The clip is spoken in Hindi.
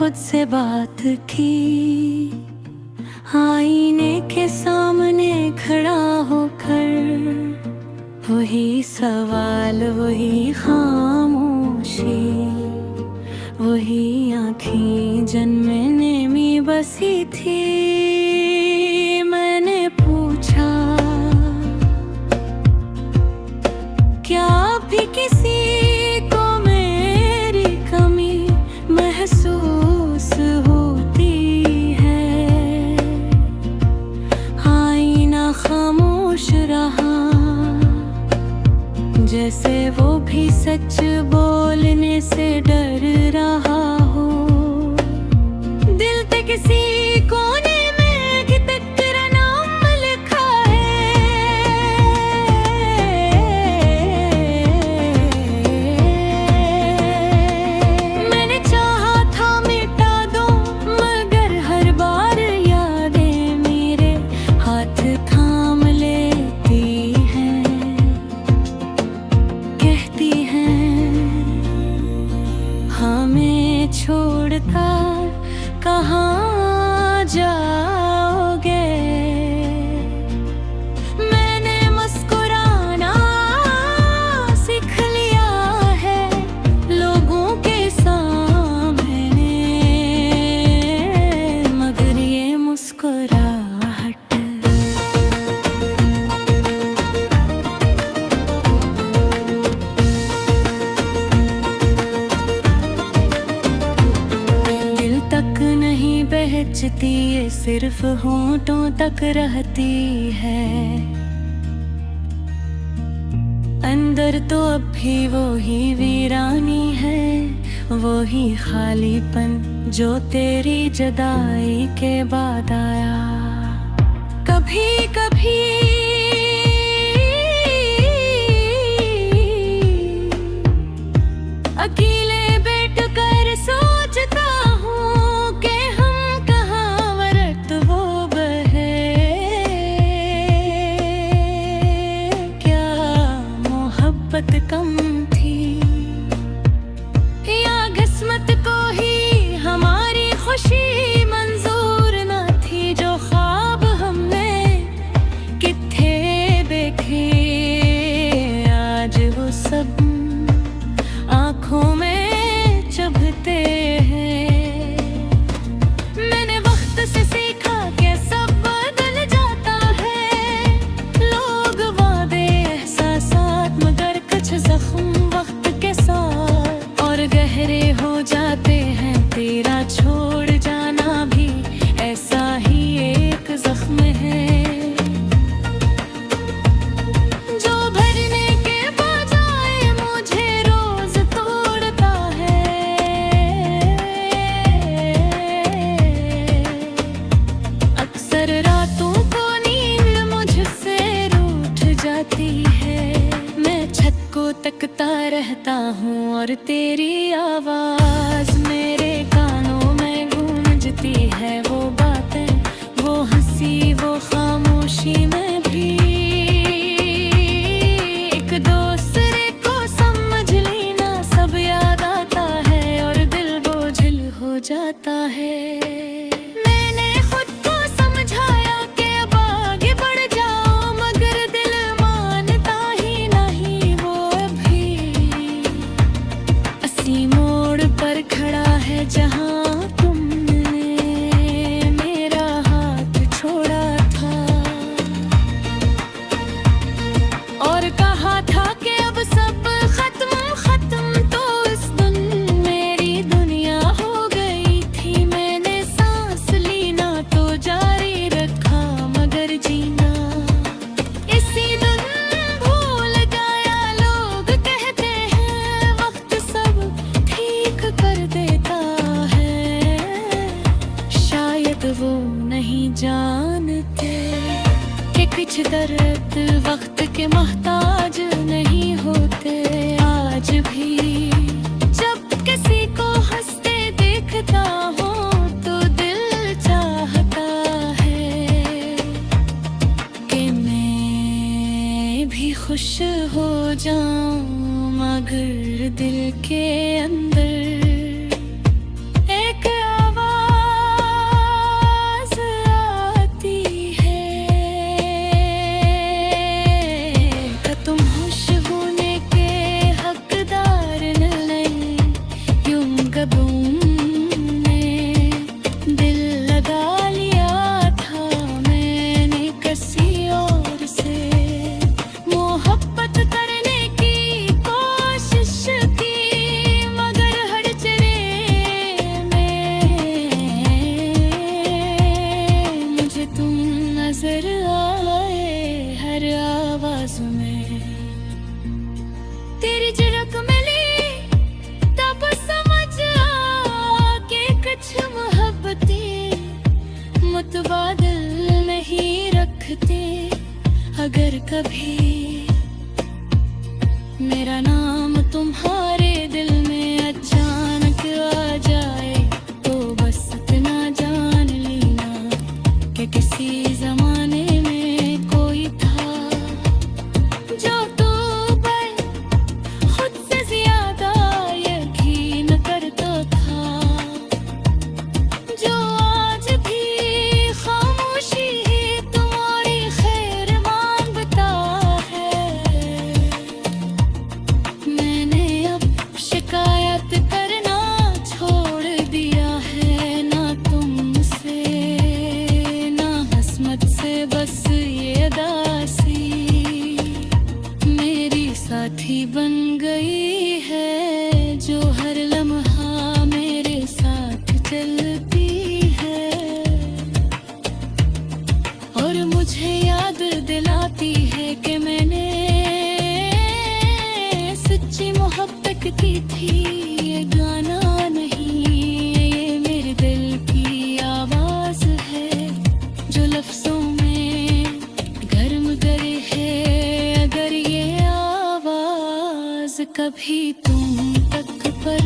खुद से बात की, आईने के सामने खड़ा होकर, वही सवाल वही खामोशी, वही आँखें जिनमें में बसी थी। मैंने पूछा, क्या भी किसी को मेरी कमी महसूस होती है? आईना खामोश रहा, जैसे वो भी सच बोलने से डर रहा हो। दिल पे किसी कोने में कि तेरा नाम लिखा है। मैंने चाहा था मिटा दूं, मगर हर बार यादें मेरे हाथ थाम लेती हैं, कहती हैं हमें छोड़कर कहाँ जाओगे। मैंने मुस्कुराना सीख लिया है लोगों के सामने, मगर ये मुस्कुराहट दिल तक नहीं पहुंचती, ये सिर्फ होंठों तक रहती है। अंदर तो अब भी वो ही वीरानी है, वो ही खालीपन जो तेरी जुदाई के बाद आया। कभी कभी अकेले बैठकर सोचता हूँ कि हम कहाँ वरत वो बहे। क्या मोहब्बत कम थी, या किस्मत को ही हमारी खुशी मंजूर न थी? जो ख्वाब हमने कितने देखे, आज वो सब आँखों में चुभते हैं। मैंने वक्त से सीखा कि सब बदल जाता है, लोग वादे एहसासात, मगर कुछ जख्म वक्त के साथ और गहरे हो जाते हैं। तेरा छोड़ जाना भी ऐसा ही एक जख्म है, जो भरने के बजाय मुझे रोज तोड़ता है। अक्सर रातों को नींद मुझसे रूठ जाती है, मैं छत को तकता रहता हूँ और तेरी आवाज मेरे कानों में गूंजती है। वो बातें, वो हंसी, वो खामोशी में भी एक दूसरे को समझ लेना सब याद आता है और दिल बोझिल हो जाता है। मैंने खुद को समझाया कि अब आगे बढ़ जाओ, मगर दिल मानता ही नहीं। वो अभी असी मोड़ पर खड़ा है, जहाँ तुमने मेरा हाथ छोड़ा था और कहा था कि अब सब खत्म खत्म। तो इस दिन मेरी दुनिया हो गई थी, मैंने सांस ली ना तो जारी रखा, मगर जीना इसी दिन भूल गया। लोग कहते हैं वक्त सब ठीक कर देता है, शायद वो नहीं जानते कि कुछ दर्द वक्त के मोहताज नहीं होते। आज भी जब किसी को हंसते देखता हूँ तो दिल चाहता है कि मैं भी खुश हो जाऊं, मगर दिल के अंदर एक मोहब्बतें मुतबादिल नहीं रखते। अगर कभी मेरा नाम तुम्हारे दिल में अचानक आ जाए तो बस इतना जान लेना कि किसी जमाने में कोई था जो तू पर खुद से ज्यादा यकीन करता था, जो आज भी खामोशी ही तुम्हारी खैर मांगता है। मैंने अब शिकायत करना छोड़ दिया है, ना तुमसे ना किस्मत से, बस ये दासी मेरी साथी बन गई है जो हर लम्हा मेरे साथ चलती है और मुझे याद दिलाती है कि मैंने सच्ची मोहब्बत की थी। ये गाना नहीं, ये मेरे दिल की आवाज है जो लफ्जों में गर्म करे है। अगर ये आवाज कभी तुम तक पर